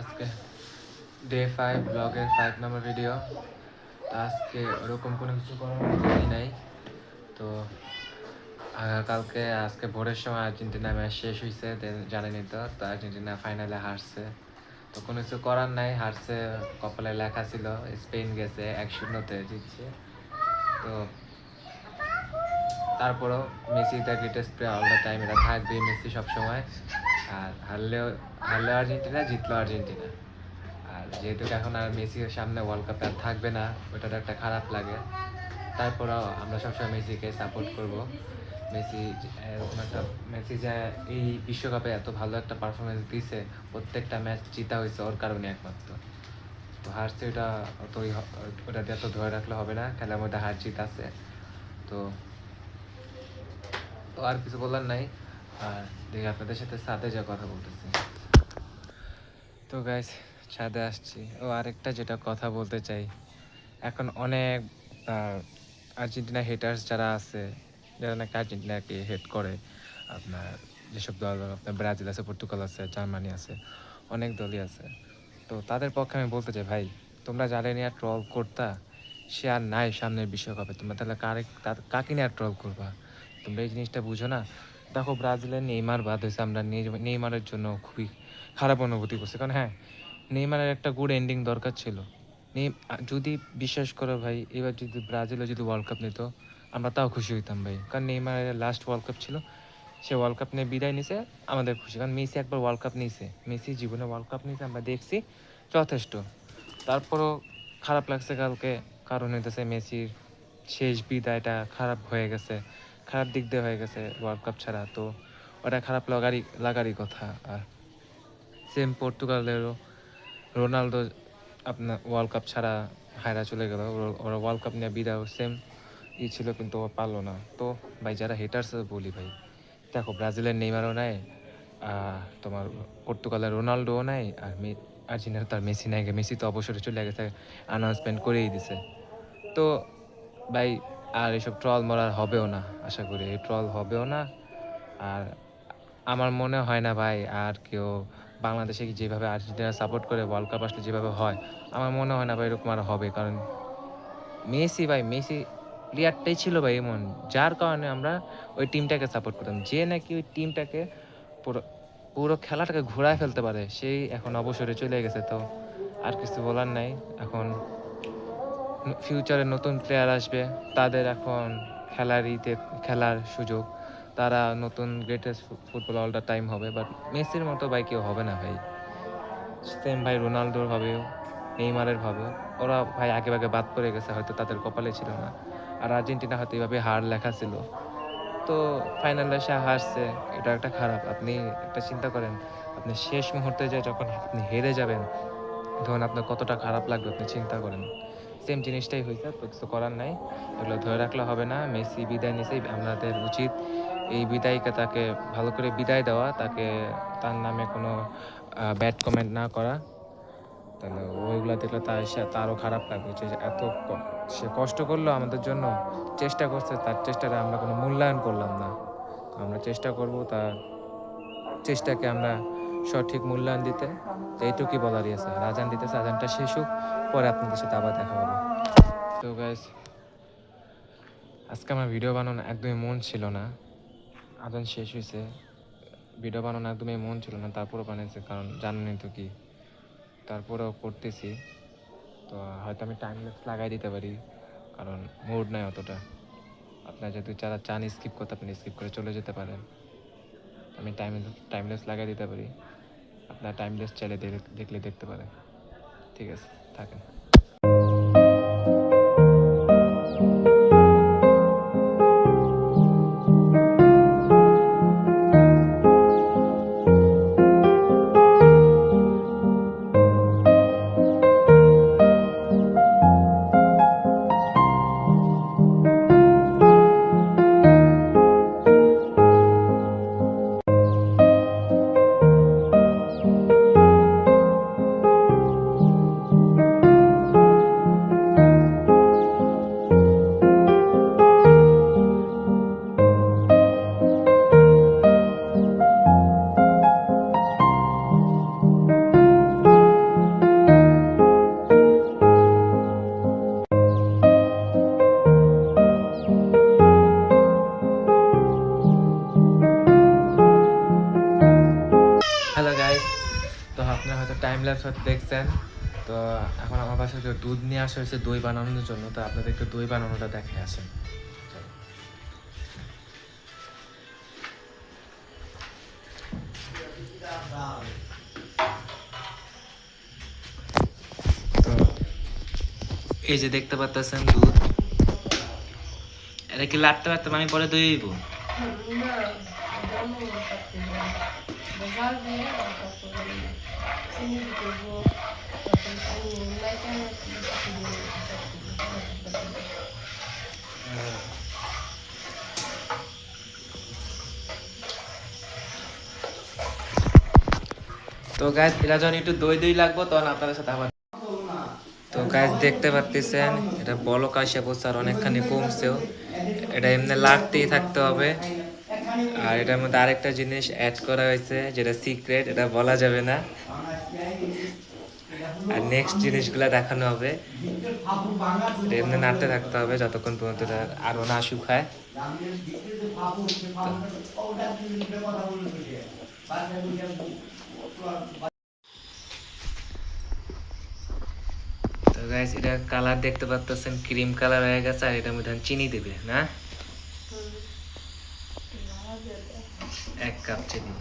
আজকে ডে 5 ব্লগের 5 নম্বর ভিডিও। তো আজকে ওরকম কোনো কিছু করার নাই। তো আজকে ভোরের সময় আর্জেন্টিনা ম্যাচ শেষ হয়েছে, জানেনি তো। তো আর্জেন্টিনা ফাইনালে হারছে, তো কোনো কিছু করার নাই, হারছে। কপালে লেখা ছিল স্পেন গেছে 1-0 জিতছে। তো তারপরও Messi the greatest player all the time, এটা থাকবে মেসি সবসময়। আর হারলেও আর্জেন্টিনা, জিতলেও আর্জেন্টিনা। আর যেহেতু এখন আর মেসির সামনে ওয়ার্ল্ড কাপে আর থাকবে না, ওটার একটা খারাপ লাগে। তারপরেও আমরা সবসময় মেসিকে সাপোর্ট করব। মেসি যে এই বিশ্বকাপে এত ভালো একটা পারফরমেন্স দিছে, প্রত্যেকটা ম্যাচ জিতা হয়েছে ওর কারণে একমাত্র। তো হারছে ওটা দিয়ে এত ধরে রাখলে হবে না, খেলার মধ্যে হার জিত আছে। তো আর কিছু বলার নাই। আর দেখি আপনাদের সাথে ছাদে যা কথা বলতেছি। তো গাইস, ছাদে আসছি। আরেকটা যেটা কথা বলতে চাই, এখন অনেক আর্জেন্টিনা হেটার্স যারা আছে, যারা নাকি আর্জেন্টিনাকে হেট করে, আপনার যেসব দল, আপনার ব্রাজিল আছে, পর্তুগাল আছে, জার্মানি আছে, অনেক দলই আছে। তো তাদের পক্ষে আমি বলতে চাই, ভাই তোমরা যারা নিয়ে ট্রল করতা, সে আর নাই সামনের বিশ্বকাপে, তোমরা তাহলে কাকে নিয়ে ট্রল করবা? তোমরা এই জিনিসটা বুঝো না। দেখো, ব্রাজিলের নেইমার বাদ হয়েছে, আমরা নেইমারের জন্য খুবই খারাপ অনুভূতি করছি। কারণ হ্যাঁ, নেইমারের একটা গুড এন্ডিং দরকার ছিল। যদি বিশ্বাস করো ভাই, এবার যদি ব্রাজিলও যদি ওয়ার্ল্ড কাপ নিত, আমরা তাও খুশি হইতাম ভাই। কারণ নেইমারের লাস্ট ওয়ার্ল্ড কাপ ছিল, সে ওয়ার্ল্ড কাপ নিয়ে বিদায় নিছে, আমাদের খুশি। কারণ মেসি একবার ওয়ার্ল্ড কাপ নিয়েছে, মেসি জীবনে ওয়ার্ল্ড কাপ নিয়েছে, আমরা দেখছি, যথেষ্ট। তারপরও খারাপ লাগছে কালকে, কারণ হইতেছে মেসির শেষ বিদায়টা খারাপ হয়ে গেছে, খারাপ দিক দিয়ে হয়ে গেছে ওয়ার্ল্ড কাপ ছাড়া। তো ওটা খারাপ লাগারই কথা। আর সেম পর্তুগালেরও রোনালদো আপনার ওয়ার্ল্ড কাপ ছাড়া হায়রা চলে গেল, ওরা ওয়ার্ল্ড কাপ নিয়ে বিদায় সেম ছিল, কিন্তু ও পারলো না। তো ভাই, যারা হেটার্স বলি ভাই, দেখো ব্রাজিলের নেইমারও নাই, তোমার পর্তুগালের রোনালদোও নাই, আর আর্জেন্টিনার তার মেসি নাই। মেসি তো অবসরে চলে গেছে, অ্যানাউন্সমেন্ট করেই দিছে। তো ভাই, আর এসব ট্রল মরার হবেও না, আশা করি এই ট্রল হবেও না। আর আমার মনে হয় না ভাই আর কেউ বাংলাদেশে যেভাবে আর্জেন্টিনা সাপোর্ট করে ওয়ার্ল্ড কাপ আসলে যেভাবে হয়, আমার মনে হয় না ভাই এরকম আর হবে। কারণ মেসি প্লেয়ারটাই ছিল ভাই এমন, যার কারণে আমরা ওই টিমটাকে সাপোর্ট করতাম। যে নাকি ওই টিমটাকে পুরো পুরো খেলাটাকে ঘোরায় ফেলতে পারে, সেই এখন অবসরে চলে গেছে। তো আর কিছু বলার নাই। এখন ফিউচারে নতুন প্লেয়ার আসবে, তাদের এখন খেলার সুযোগ, তারা নতুন greatest football all the time হবে। বাট মেসির মতো ভাই কেউ হবে না ভাই। সেম ভাই রোনালদোর হবেও, নেইমারের হবেও। ওরা ভাই আগে বাদ পড়ে গেছে, হয়তো তাদের কপালে ছিল না। আর আর্জেন্টিনা হয়তো এইভাবে হার লেখা ছিল, তো ফাইনালে এসে হারছে, এটা একটা খারাপ। আপনি একটা চিন্তা করেন, আপনি শেষ মুহূর্তে যখন আপনি হেরে যাবেন, তখন আপনার কতটা খারাপ লাগবে আপনি চিন্তা করেন। সেম জিনিসটাই হয়েছে, তো কিছু করার নাই, এগুলো ধরে রাখলে হবে না। মেসি বিদায় নিয়েছে, আমাদের উচিত এই বিদায়কে তাকে ভালো করে বিদায় দেওয়া, তার নামে কোনো ব্যাড কমেন্ট না করা। তাহলে ওইগুলো দেখলে তারও খারাপ লাগবে যে সে কষ্ট করলো আমাদের জন্য, চেষ্টা করছে, তার চেষ্টাটা আমরা কোনো মূল্যায়ন করলাম না। তো আমরা চেষ্টা করব তার চেষ্টাকে আমরা সঠিক মূল্যায়ন দিতে। তো এইটুকুই বলারই আছে। আজান দিতেছে, আজানটা শেষ হোক, পরে আপনাদের সাথে আবার দেখা হবে। তো গাইস, আজকে আমার ভিডিও বানানো একদমই মন ছিল না। আজান শেষ হয়েছে, ভিডিও বানানো একদমই মন ছিল না, তারপরেও বানিয়েছে, কারণ জানেনই তো কি, তারপরেও করতেছি। তো হয়তো আমি টাইমলেস লাগাই দিতে পারি, কারণ মুড নাই অতটা। আপনার যদি যারা চান স্কিপ করতে, আপনি স্কিপ করে চলে যেতে পারেন। আমি টাইমলেস লাগাই দিতে পারি, আপনার টাইমলেস চাইলে দেখলে দেখতে পারেন। ঠিক আছে, থাকেন। আপনারা হয়তো টাইম ল্যাপস হয়তো দেখছেন। তো এখন আমার বাসায় যে দুধ নিয়ে আসা হয়েছে দই বানানোর জন্য, তো আপনাদেরকে দই বানানোটা দেখে আসেন। তো এই যে দেখতে পাচ্ছেন দুধ, এটা কি লাটতে পারতাম আমি পরে দই হইব? তো গাইস এটা যখন একটু দই দই লাগবো তখন আপনাদের সাথে আবার। তো গাইস দেখতে পাচ্ছেন এটা বলক আসে পড়ছে আর অনেকখানি কমছেও। এটা এমনি লাড়তেই থাকতে হবে। আর এটার মধ্যে আরেকটা জিনিস অ্যাড করা হয়েছে যেটা সিক্রেট, এটা বলা যাবে না। আর নেক্সট জিনিসগুলো দেখানো হবে। এটা এমনি নাড়তে থাকতে হবে যতক্ষণ পর্যন্ত এটা আরো না শুকায়। তো গাইস এটা কালার দেখতে পাচ্ছেন ক্রিম কালার হয়ে গেছে, আর এটার মধ্যে চিনি দেবে না, 1 কাপ চিনি।